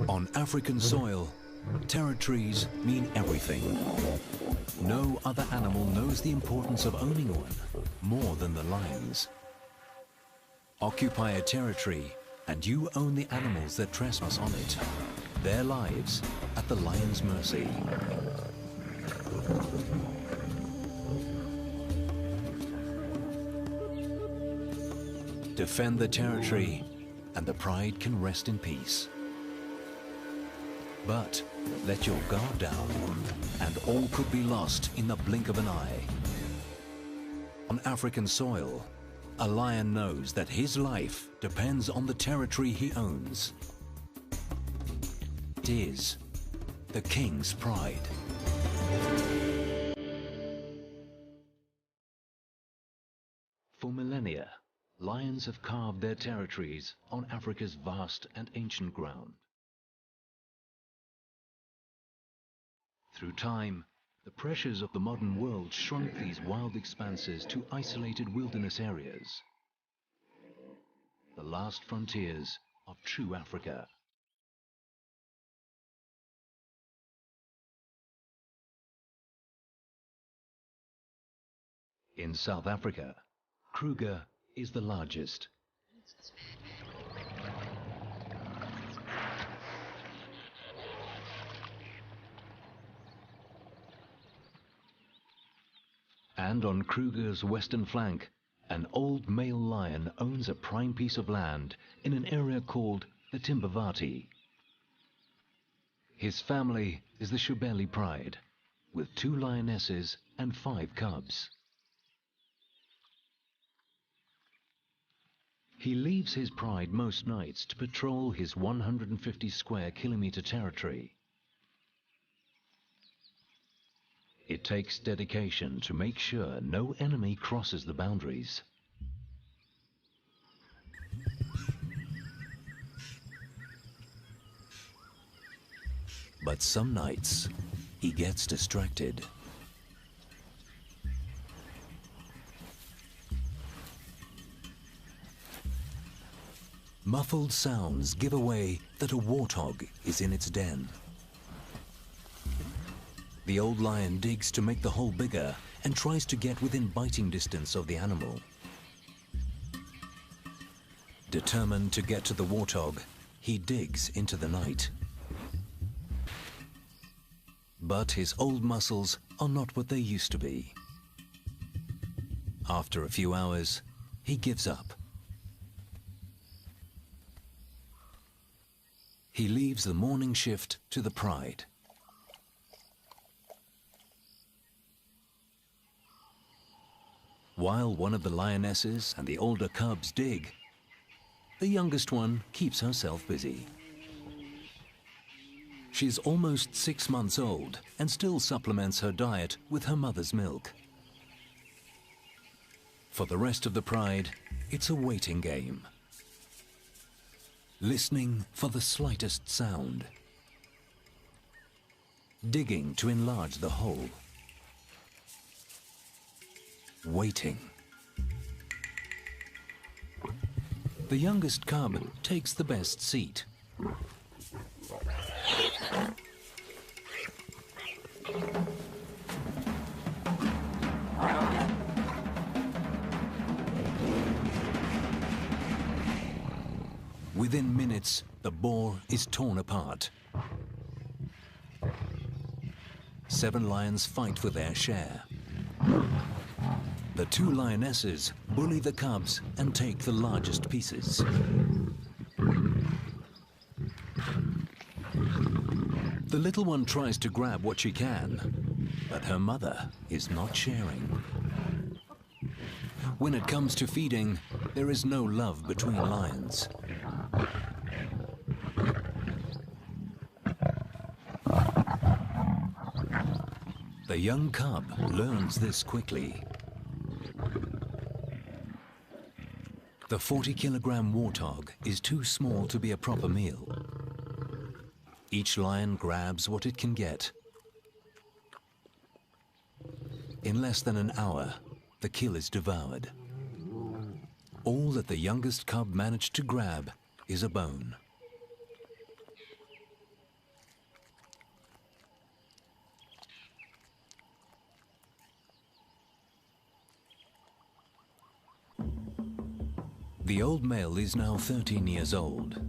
On African soil, territories mean everything. No other animal knows the importance of owning one more than the lions. Occupy a territory and you own the animals that trespass on it, their lives at the lion's mercy. Defend the territory and the pride can rest in peace. But let your guard down and all could be lost in the blink of an eye. On African soil, a lion knows that his life depends on the territory he owns. It is the king's pride. For millennia, lions have carved their territories on Africa's vast and ancient ground. Through time, the pressures of the modern world shrunk these wild expanses to isolated wilderness areas, the last frontiers of true Africa. In South Africa, Kruger is the largest. And on Kruger's western flank, an old male lion owns a prime piece of land in an area called the Timbavati. His family is the Shubeli pride, with 2 lionesses and 5 cubs. He leaves his pride most nights to patrol his 150 square kilometer territory. It takes dedication to make sure no enemy crosses the boundaries. But some nights, he gets distracted. Muffled sounds give away that a warthog is in its den. The old lion digs to make the hole bigger and tries to get within biting distance of the animal. Determined to get to the warthog, he digs into the night. But his old muscles are not what they used to be. After a few hours, he gives up. He leaves the morning shift to the pride. While one of the lionesses and the older cubs dig, the youngest one keeps herself busy. She's almost 6 months old and still supplements her diet with her mother's milk. For the rest of the pride, it's a waiting game. Listening for the slightest sound. Digging to enlarge the hole. Waiting. The youngest cub takes the best seat. Within minutes, the boar is torn apart. 7 lions fight for their share. The 2 lionesses bully the cubs and take the largest pieces. The little one tries to grab what she can, but her mother is not sharing. When it comes to feeding, there is no love between lions. The young cub learns this quickly. The 40-kilogram warthog is too small to be a proper meal. Each lion grabs what it can get. In less than an hour, the kill is devoured. All that the youngest cub managed to grab is a bone. The old male is now 13 years old.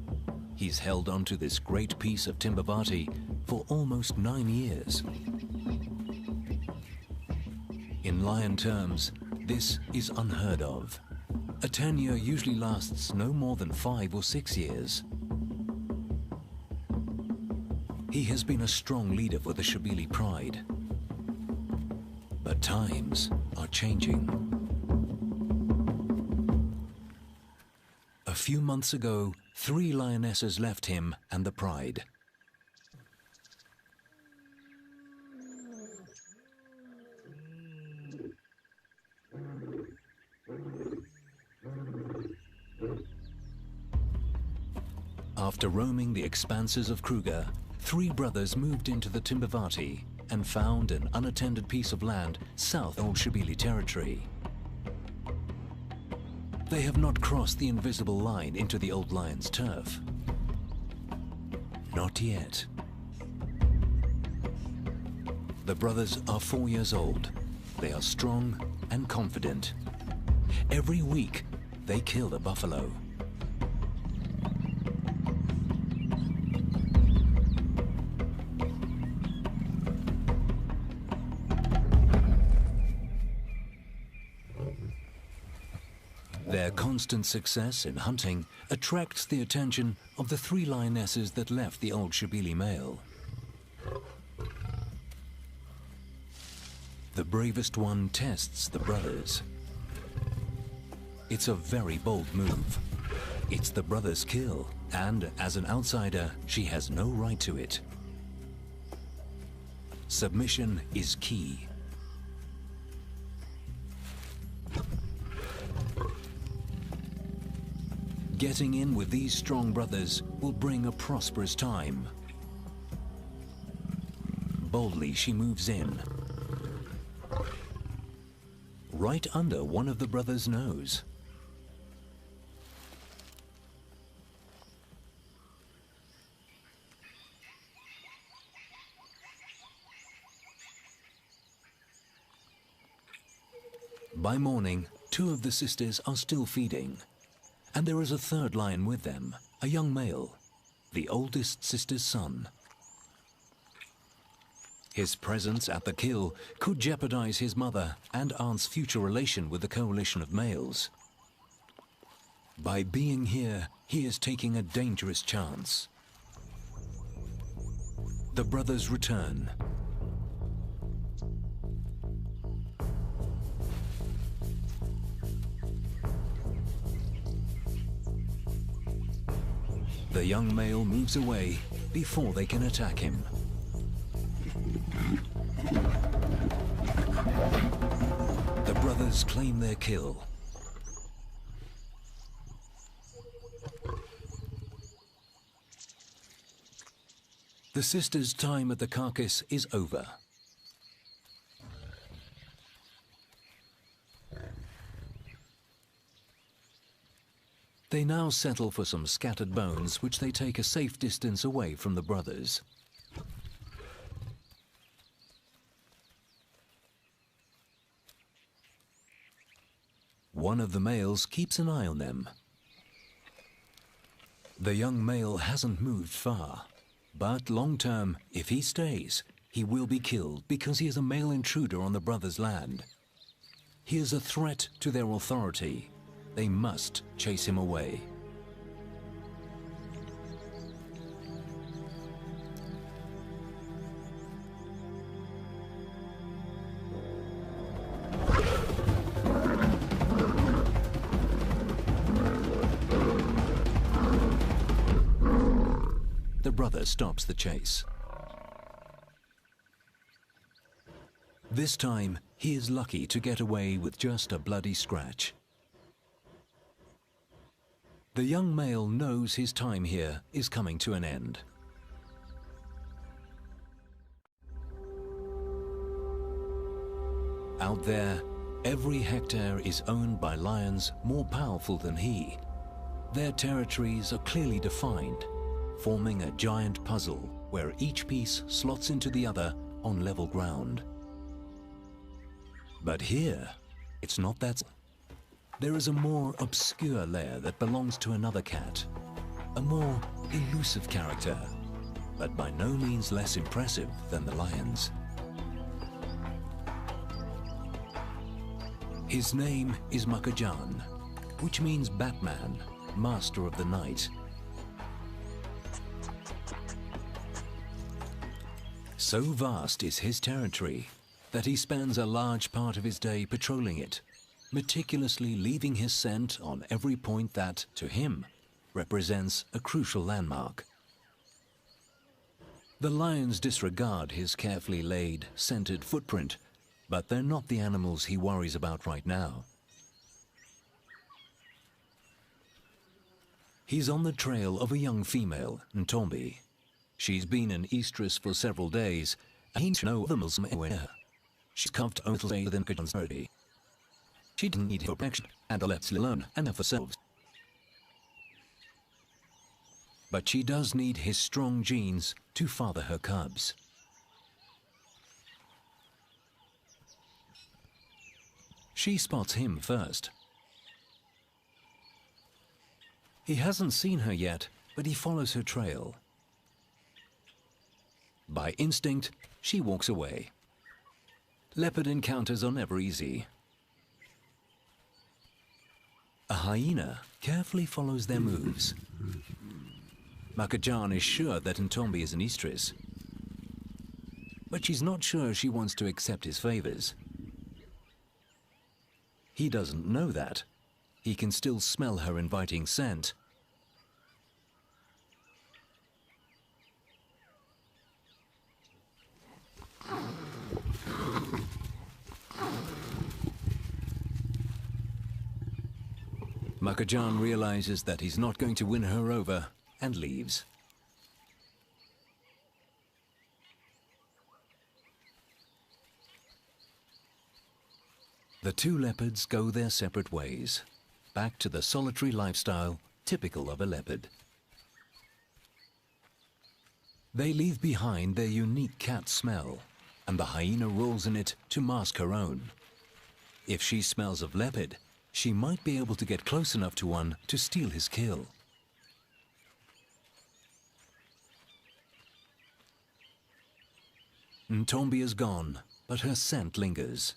He's held onto this great piece of timbavati for almost 9 years. In lion terms, this is unheard of. A tenure usually lasts no more than 5 or 6 years. He has been a strong leader for the Shabili pride. But times are changing. A few months ago, 3 lionesses left him and the pride. After roaming the expanses of Kruger, 3 brothers moved into the Timbavati and found an unattended piece of land south of Old Shabili territory. They have not crossed the invisible line into the old lion's turf. Not yet. The brothers are 4 years old. They are strong and confident. Every week, they kill a buffalo. Their constant success in hunting attracts the attention of the 3 lionesses that left the old Shabili male. The bravest one tests the brothers. It's a very bold move. It's the brother's kill, and as an outsider, she has no right to it. Submission is key. Getting in with these strong brothers will bring a prosperous time. Boldly she moves in, right under one of the brothers' nose. By morning, 2 of the sisters are still feeding. And there is a 3rd lion with them, a young male, the oldest sister's son. His presence at the kill could jeopardize his mother and aunt's future relation with the coalition of males. By being here, he is taking a dangerous chance. The brothers return. The young male moves away before they can attack him. The brothers claim their kill. The sisters' time at the carcass is over. They now settle for some scattered bones, which they take a safe distance away from the brothers. One of the males keeps an eye on them. The young male hasn't moved far, but long term, if he stays, he will be killed because he is a male intruder on the brothers' land. He is a threat to their authority. They must chase him away. The brother stops the chase. This time, he is lucky to get away with just a bloody scratch. The young male knows his time here is coming to an end. Out there, every hectare is owned by lions more powerful than he. Their territories are clearly defined, forming a giant puzzle where each piece slots into the other on level ground. But here, it's not that. There is a more obscure lair that belongs to another cat, a more elusive character, but by no means less impressive than the lion's. His name is Makajan, which means Batman, master of the night. So vast is his territory that he spends a large part of his day patrolling it, meticulously leaving his scent on every point that, to him, represents a crucial landmark. The lions disregard his carefully laid, scented footprint, but they're not the animals he worries about right now. He's on the trail of a young female, Ntombi. She's been in estrus for several days, and he knows the Muslim anywhere. She's carved only within Kajan's territory. She didn't need her protection, and are left alone and have herself. But she does need his strong genes to father her cubs. She spots him first. He hasn't seen her yet, but he follows her trail. By instinct, she walks away. Leopard encounters are never easy. A hyena carefully follows their moves. Makajan is sure that Ntombi is an estrus, but she's not sure she wants to accept his favors. He doesn't know that. He can still smell her inviting scent. Makajan realizes that he's not going to win her over and leaves. The two leopards go their separate ways, back to the solitary lifestyle typical of a leopard. They leave behind their unique cat smell, and the hyena rolls in it to mask her own. If she smells of leopard, she might be able to get close enough to one to steal his kill. Ntombi is gone, but her scent lingers.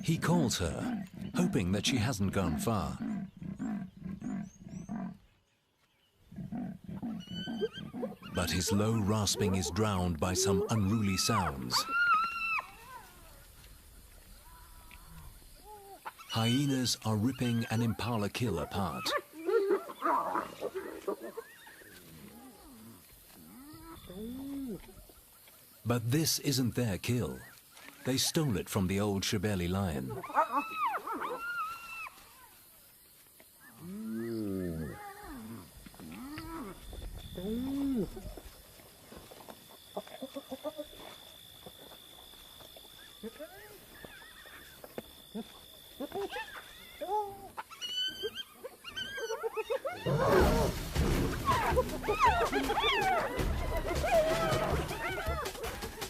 He calls her, hoping that she hasn't gone far. But his low rasping is drowned by some unruly sounds. Hyenas are ripping an impala kill apart. But this isn't their kill. They stole it from the old Shebeli lion.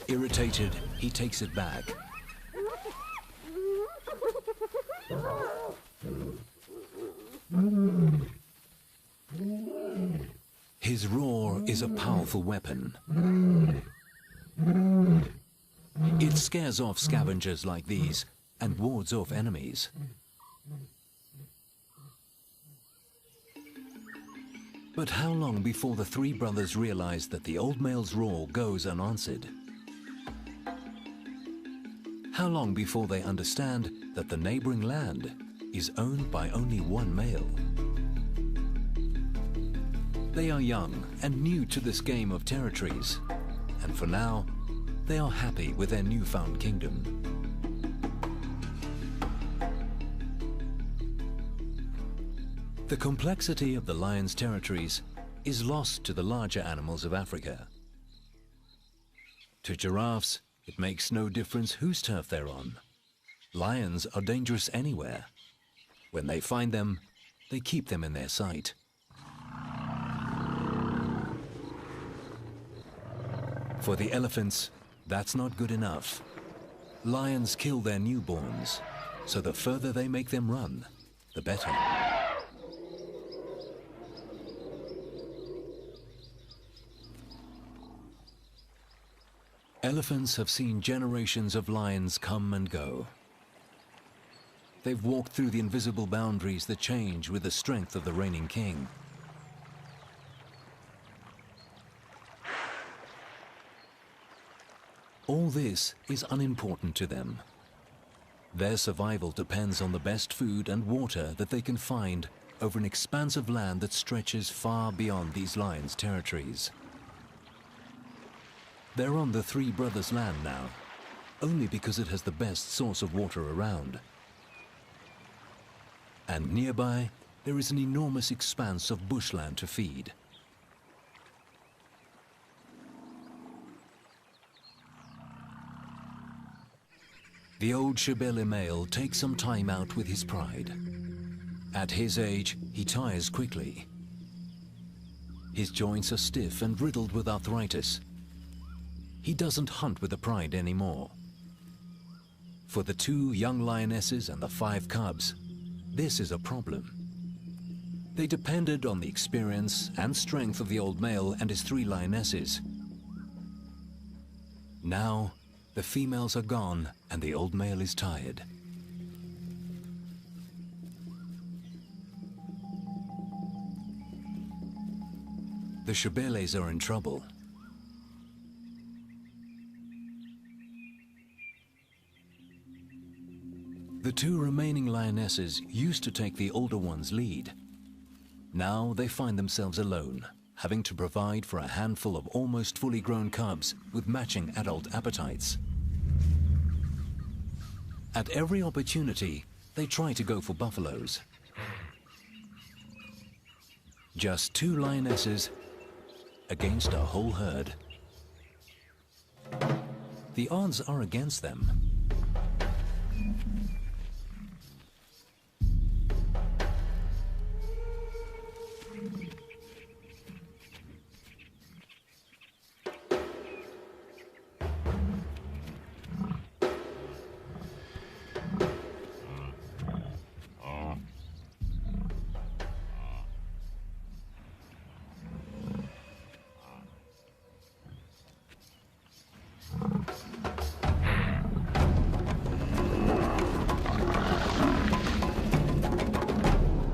Irritated, he takes it back. His roar is a powerful weapon. It scares off scavengers like these and wards off enemies. But how long before the three brothers realize that the old male's roar goes unanswered? How long before they understand that the neighboring land is owned by only one male? They are young and new to this game of territories, and for now, they are happy with their newfound kingdom. The complexity of the lion's territories is lost to the larger animals of Africa. To giraffes, it makes no difference whose turf they're on. Lions are dangerous anywhere. When they find them, they keep them in their sight. For the elephants, that's not good enough. Lions kill their newborns, so the further they make them run, the better. Elephants have seen generations of lions come and go. They've walked through the invisible boundaries that change with the strength of the reigning king. All this is unimportant to them. Their survival depends on the best food and water that they can find over an expanse of land that stretches far beyond these lions' territories. They're on the three brothers' land now, only because it has the best source of water around. And nearby, there is an enormous expanse of bushland to feed. The old Shebele male takes some time out with his pride. At his age, he tires quickly. His joints are stiff and riddled with arthritis. He doesn't hunt with the pride anymore. For the 2 young lionesses and the 5 cubs, this is a problem. They depended on the experience and strength of the old male and his 3 lionesses. Now, the females are gone and the old male is tired. The Shebeles are in trouble. The 2 remaining lionesses used to take the older one's lead. Now they find themselves alone, having to provide for a handful of almost fully grown cubs with matching adult appetites. At every opportunity, they try to go for buffaloes. Just 2 lionesses against a whole herd. The odds are against them.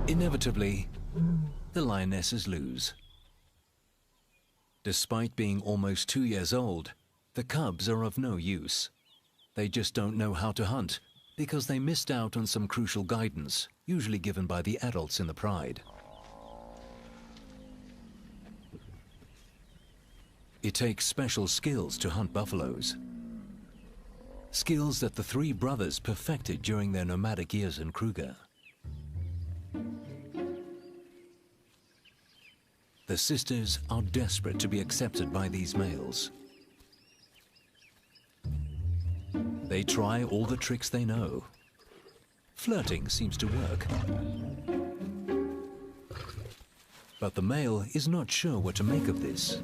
Inevitably, the lionesses lose. Despite being almost 2 years old, the cubs are of no use. They just don't know how to hunt because they missed out on some crucial guidance, usually given by the adults in the pride. It takes special skills to hunt buffaloes. Skills that the 3 brothers perfected during their nomadic years in Kruger. The sisters are desperate to be accepted by these males. They try all the tricks they know. Flirting seems to work. But the male is not sure what to make of this.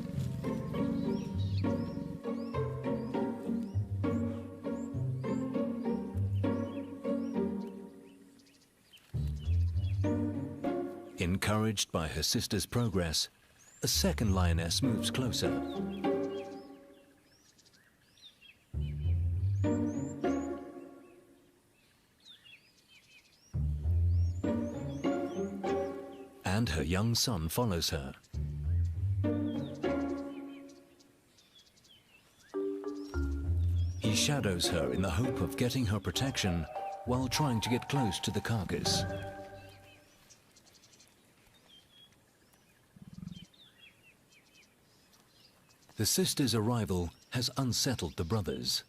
Encouraged by her sister's progress, a second lioness moves closer. And her young son follows her. He shadows her in the hope of getting her protection while trying to get close to the carcass. The sisters' arrival has unsettled the brothers.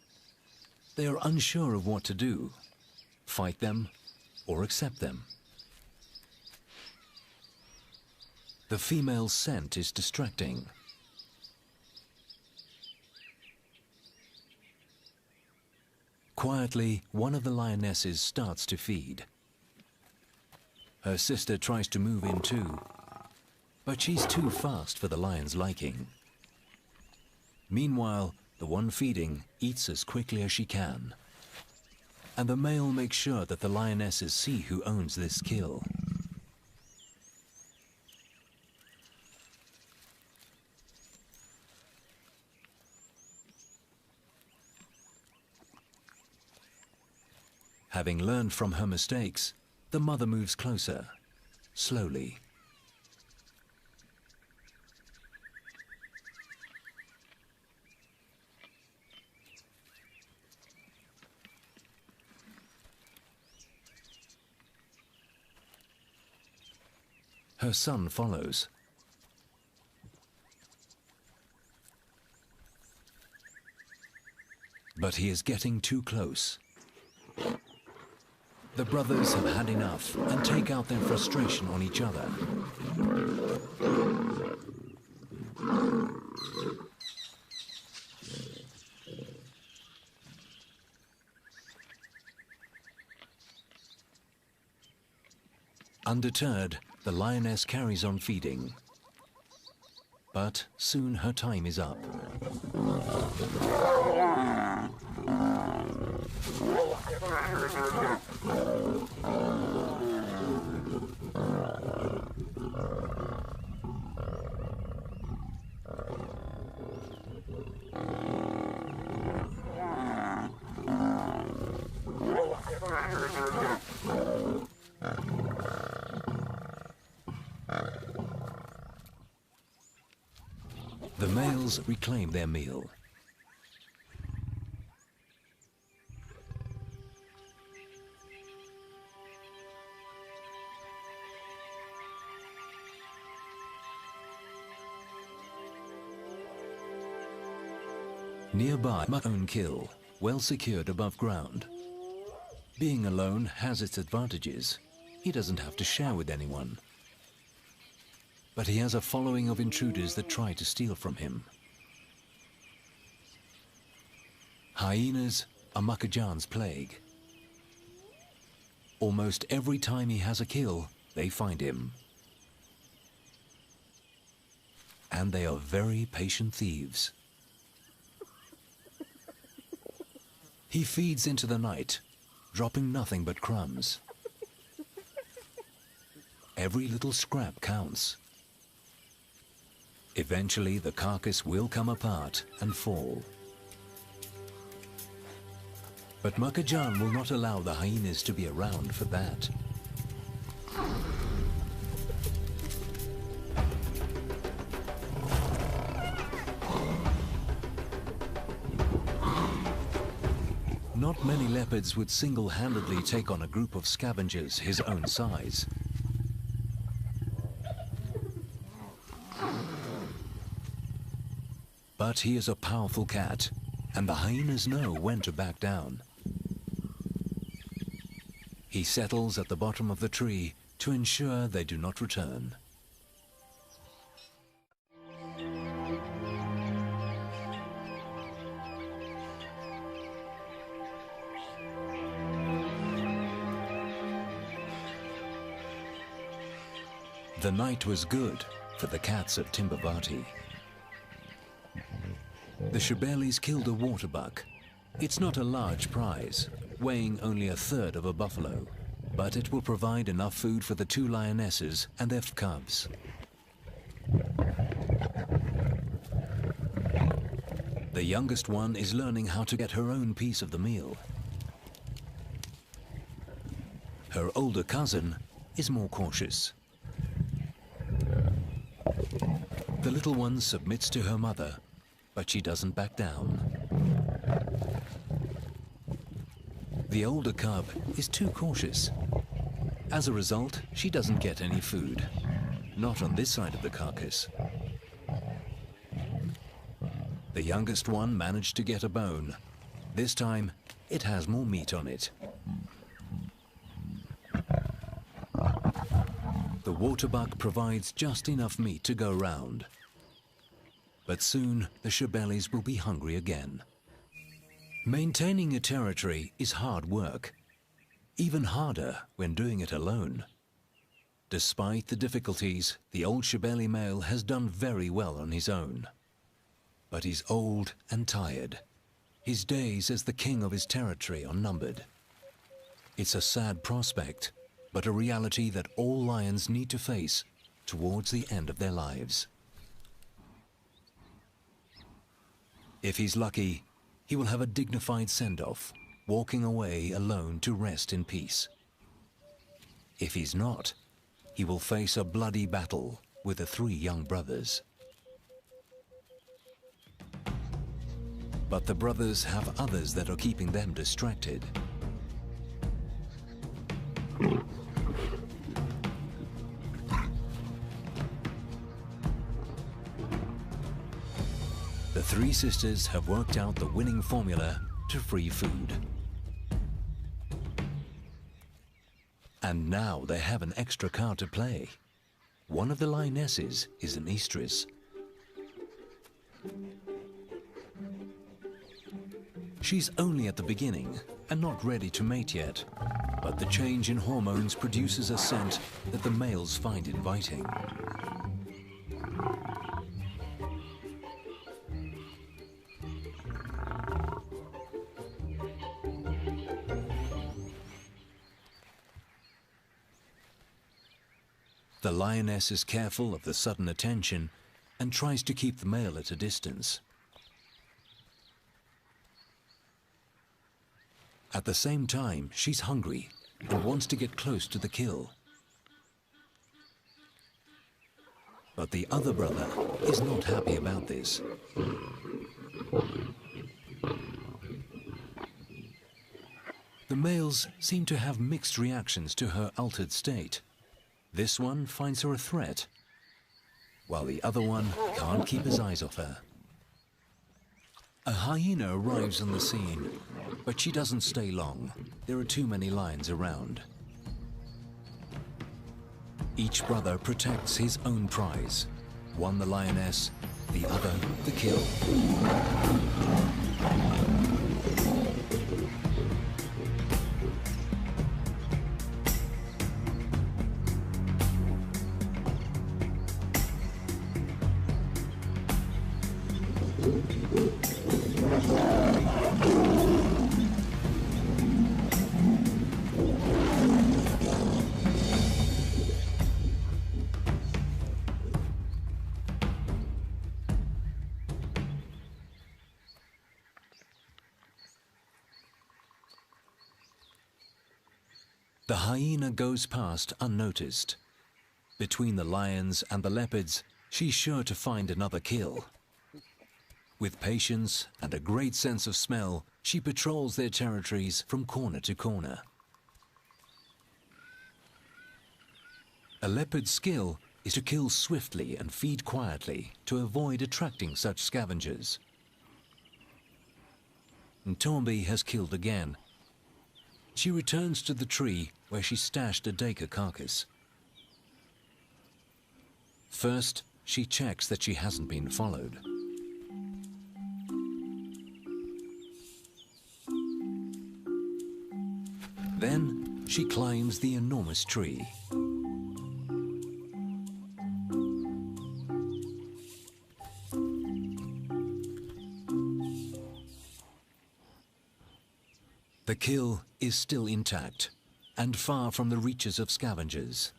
They are unsure of what to do, fight them or accept them. The female's scent is distracting. Quietly, one of the lionesses starts to feed. Her sister tries to move in too, but she's too fast for the lion's liking. Meanwhile, the one feeding eats as quickly as she can. and the male makes sure that the lionesses see who owns this kill. Having learned from her mistakes, the mother moves closer, slowly. Her son follows. But he is getting too close. The brothers have had enough and take out their frustration on each other. Undeterred, the lioness carries on feeding. But soon her time is up. The males reclaim their meal. Nearby, my own kill, well secured above ground. Being alone has its advantages. He doesn't have to share with anyone. But he has a following of intruders that try to steal from him. Hyenas are Makajan's plague. Almost every time he has a kill, they find him. And they are very patient thieves. He feeds into the night, dropping nothing but crumbs. Every little scrap counts. Eventually, the carcass will come apart and fall. But Makajan will not allow the hyenas to be around for that. Not many leopards would single-handedly take on a group of scavengers his own size. But he is a powerful cat, and the hyenas know when to back down. He settles at the bottom of the tree to ensure they do not return. The night was good for the cats of Timbavati. The Shebelis killed a waterbuck. It's not a large prize, weighing only a third of a buffalo, but it will provide enough food for the two lionesses and their cubs. The youngest one is learning how to get her own piece of the meal. Her older cousin is more cautious. The little one submits to her mother, but she doesn't back down. The older cub is too cautious. As a result, she doesn't get any food. Not on this side of the carcass. The youngest one managed to get a bone. This time, it has more meat on it. The waterbuck provides just enough meat to go round. But soon, the Shebelis will be hungry again. Maintaining a territory is hard work, even harder when doing it alone. Despite the difficulties, the old Shebeli male has done very well on his own. But he's old and tired. His days as the king of his territory are numbered. It's a sad prospect, but a reality that all lions need to face towards the end of their lives. If he's lucky, he will have a dignified send-off, walking away alone to rest in peace. If he's not, he will face a bloody battle with the 3 young brothers. But the brothers have others that are keeping them distracted. The 3 sisters have worked out the winning formula to free food. And now they have an extra card to play. One of the lionesses is an estrus. She's only at the beginning and not ready to mate yet, but the change in hormones produces a scent that the males find inviting. The lioness is careful of the sudden attention and tries to keep the male at a distance. At the same time, she's hungry and wants to get close to the kill. But the other brother is not happy about this. The males seem to have mixed reactions to her altered state. This one finds her a threat, while the other one can't keep his eyes off her. A hyena arrives on the scene, but she doesn't stay long. There are too many lions around. Each brother protects his own prize. One the lioness, the other the kill. The hyena goes past unnoticed. Between the lions and the leopards, she's sure to find another kill. With patience and a great sense of smell, she patrols their territories from corner to corner. A leopard's skill is to kill swiftly and feed quietly to avoid attracting such scavengers. Ntombi has killed again. She returns to the tree where she stashed a duiker carcass. First, she checks that she hasn't been followed. Then, she climbs the enormous tree. The kill is still intact and far from the reaches of scavengers.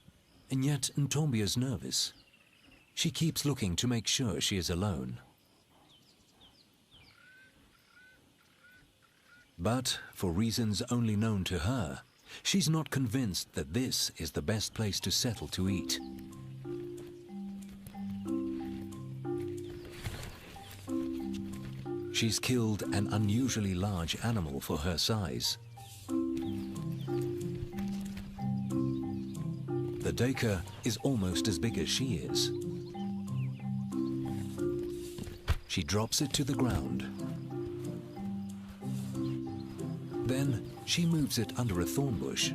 And yet Ntombi is nervous. She keeps looking to make sure she is alone. But, for reasons only known to her, she's not convinced that this is the best place to settle to eat. She's killed an unusually large animal for her size. The duiker is almost as big as she is. She drops it to the ground. Then she moves it under a thorn bush.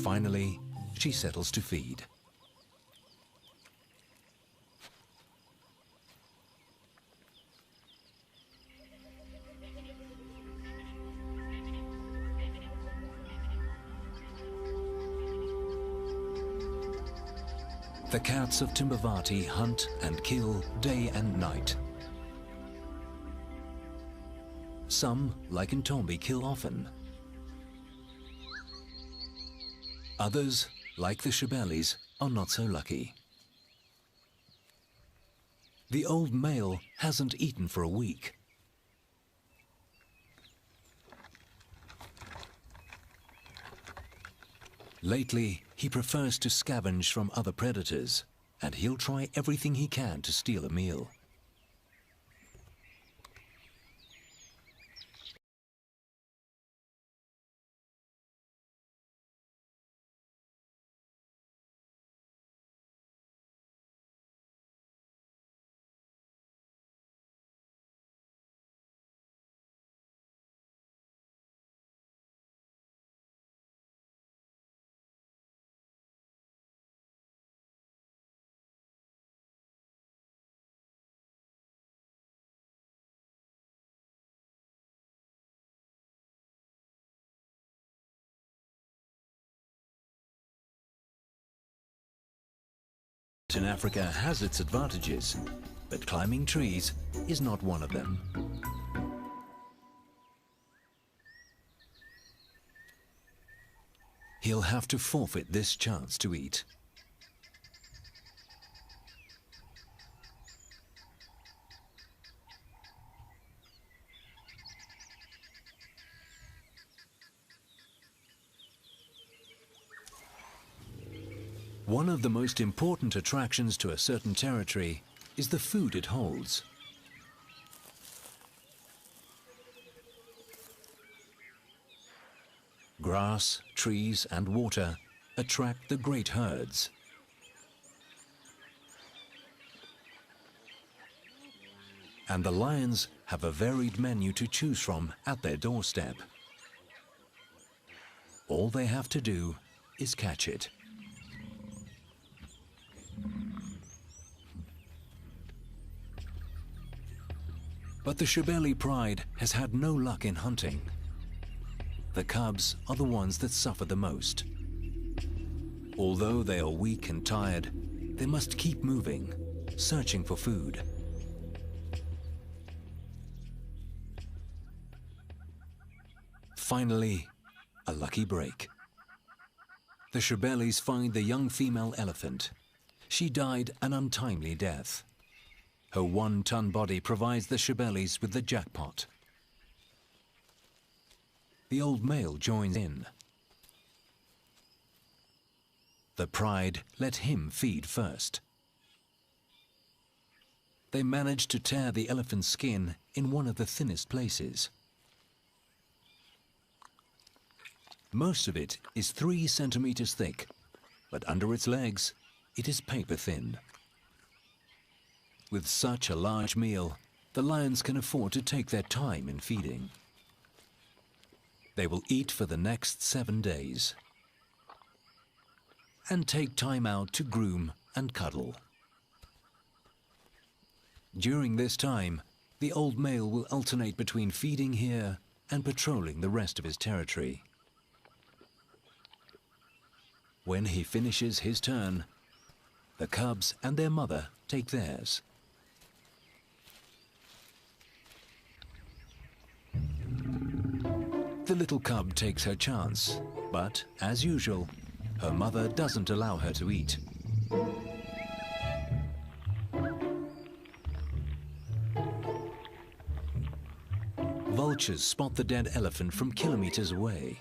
Finally, she settles to feed. The cats of Timbavati hunt and kill day and night. Some, like Ntombi, kill often. Others, like the Shibelis, are not so lucky. The old male hasn't eaten for a week. Lately, he prefers to scavenge from other predators, and he'll try everything he can to steal a meal. In Africa has its advantages, but climbing trees is not one of them. He'll have to forfeit this chance to eat. One of the most important attractions to a certain territory is the food it holds. Grass, trees, and water attract the great herds. And the lions have a varied menu to choose from at their doorstep. All they have to do is catch it. But the Shibeli pride has had no luck in hunting. The cubs are the ones that suffer the most. Although they are weak and tired, they must keep moving, searching for food. Finally, a lucky break. The Shibelis find the young female elephant. She died an untimely death. Her 1-ton body provides the Shibelis with the jackpot. The old male joins in. The pride let him feed first. They manage to tear the elephant's skin in one of the thinnest places. Most of it is 3 centimeters thick, but under its legs, it is paper thin. With such a large meal, the lions can afford to take their time in feeding. They will eat for the next 7 days and take time out to groom and cuddle. During this time, the old male will alternate between feeding here and patrolling the rest of his territory. When he finishes his turn, the cubs and their mother take theirs. The little cub takes her chance, but, as usual, her mother doesn't allow her to eat. Vultures spot the dead elephant from kilometers away.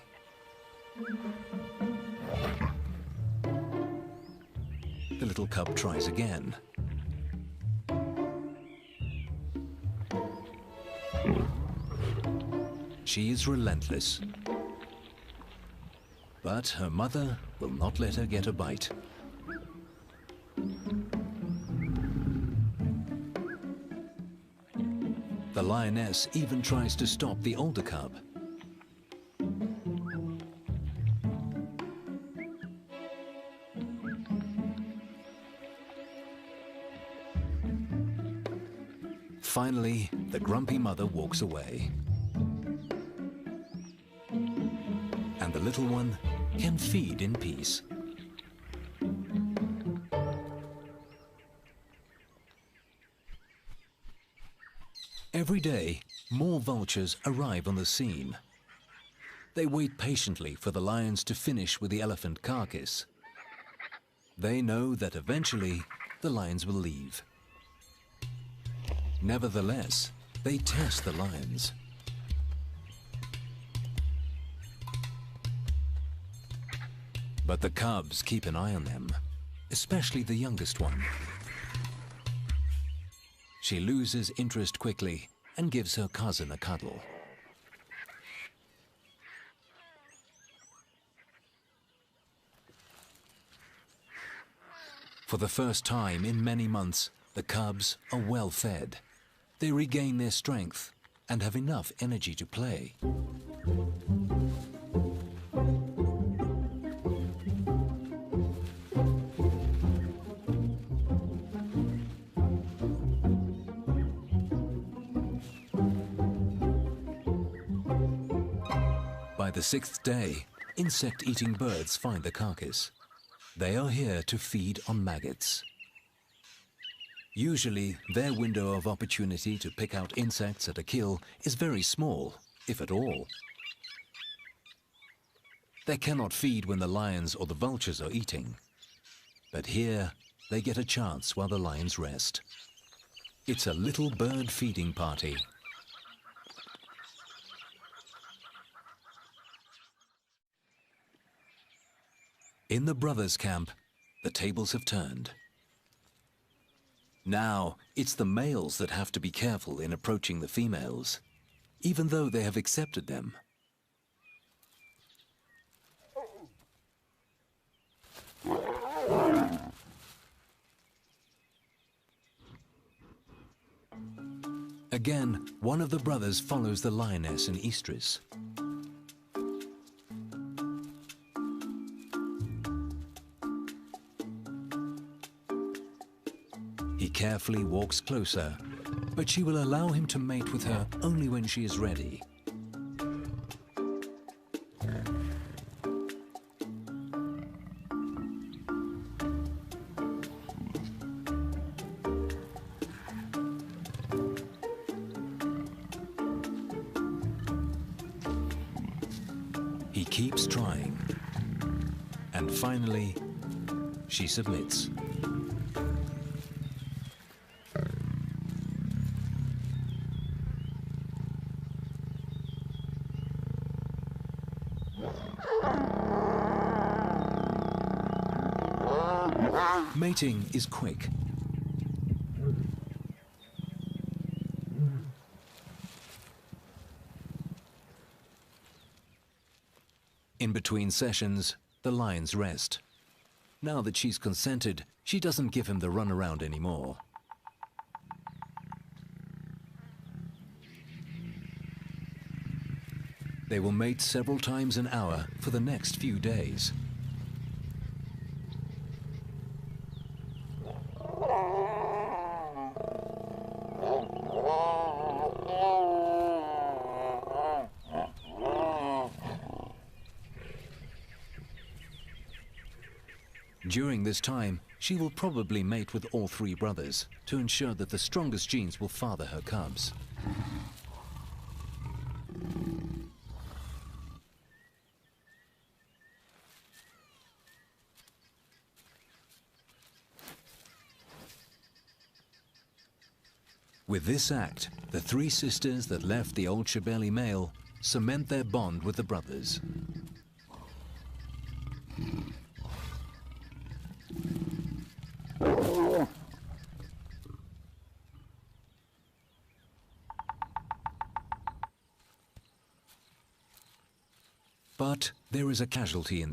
The little cub tries again. She is relentless. But her mother will not let her get a bite. The lioness even tries to stop the older cub. Finally, the grumpy mother walks away. And the little one can feed in peace. Every day, more vultures arrive on the scene. They wait patiently for the lions to finish with the elephant carcass. They know that eventually the lions will leave. Nevertheless, they test the lions. But the cubs keep an eye on them, especially the youngest one. She loses interest quickly and gives her cousin a cuddle. For the first time in many months, the cubs are well fed. They regain their strength and have enough energy to play. By the sixth day, insect-eating birds find the carcass. They are here to feed on maggots. Usually, their window of opportunity to pick out insects at a kill is very small, if at all. They cannot feed when the lions or the vultures are eating. But here, they get a chance while the lions rest. It's a little bird feeding party. In the brothers' camp, the tables have turned. Now, it's the males that have to be careful in approaching the females, even though they have accepted them. Again, one of the brothers follows the lioness and estrus. He carefully walks closer, but she will allow him to mate with her only when she is ready. He keeps trying, and finally, she submits. Mating is quick. In between sessions, the lions rest. Now that she's consented, she doesn't give him the runaround anymore. They will mate several times an hour for the next few days. During this time, she will probably mate with all three brothers to ensure that the strongest genes will father her cubs. With this act, the three sisters that left the old Shebeli male cement their bond with the brothers. But there is a casualty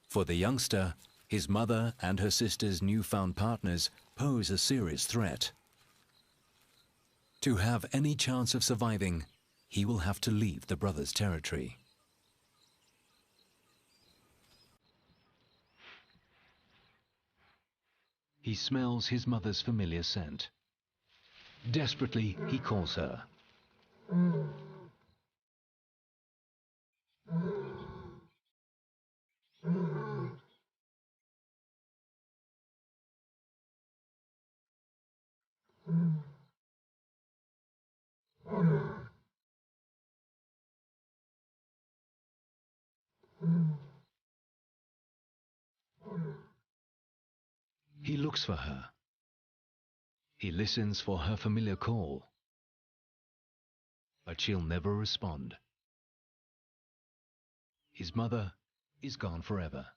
for the youngster. His mother and her sister's newfound partners pose a serious threat. To have any chance of surviving, he will have to leave the brothers' territory. He smells his mother's familiar scent. Desperately, he calls her. He looks for her. He listens for her familiar call. But she'll never respond. His mother is gone forever.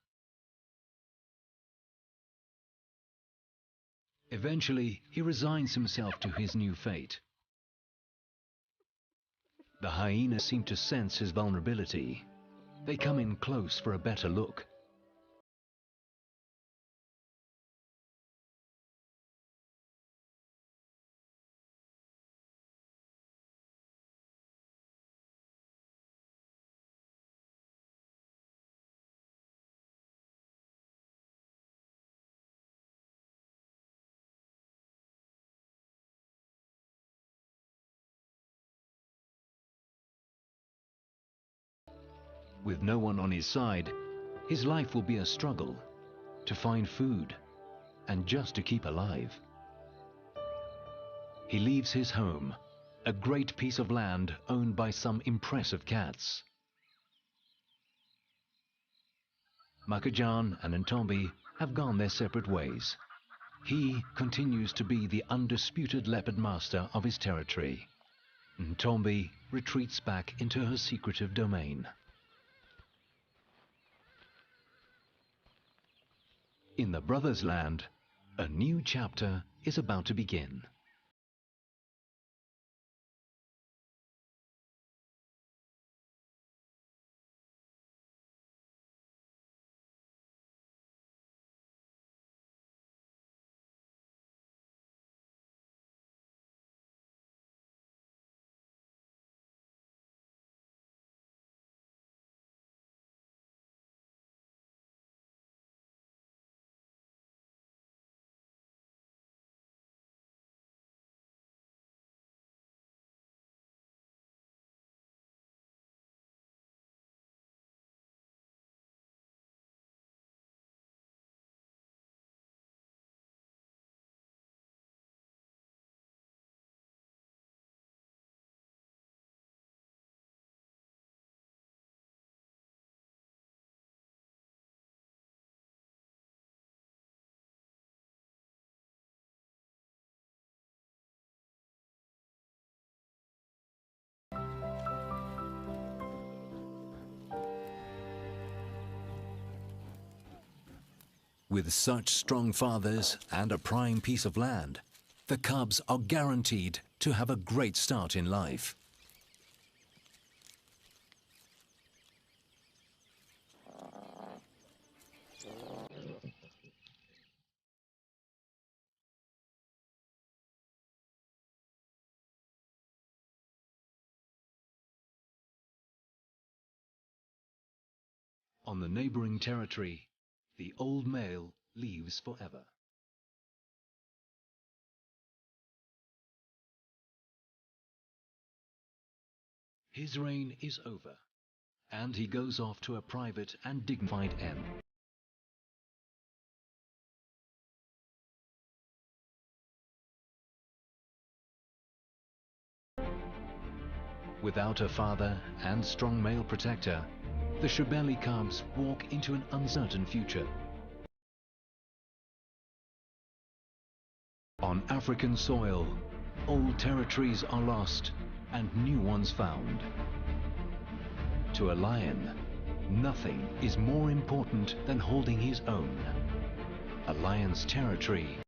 Eventually, he resigns himself to his new fate. The hyenas seem to sense his vulnerability. They come in close for a better look. With no one on his side, his life will be a struggle to find food and just to keep alive. He leaves his home, a great piece of land owned by some impressive cats. Makajan and Ntombi have gone their separate ways. He continues to be the undisputed leopard master of his territory. Ntombi retreats back into her secretive domain. In the brothers' land, a new chapter is about to begin. With such strong fathers and a prime piece of land, the cubs are guaranteed to have a great start in life. On the neighboring territory, the old male leaves forever. His reign is over, and he goes off to a private and dignified end. Without a father and strong male protector, the Shebeli cubs walk into an uncertain future. On African soil, old territories are lost and new ones found. To a lion, nothing is more important than holding his own. A lion's territory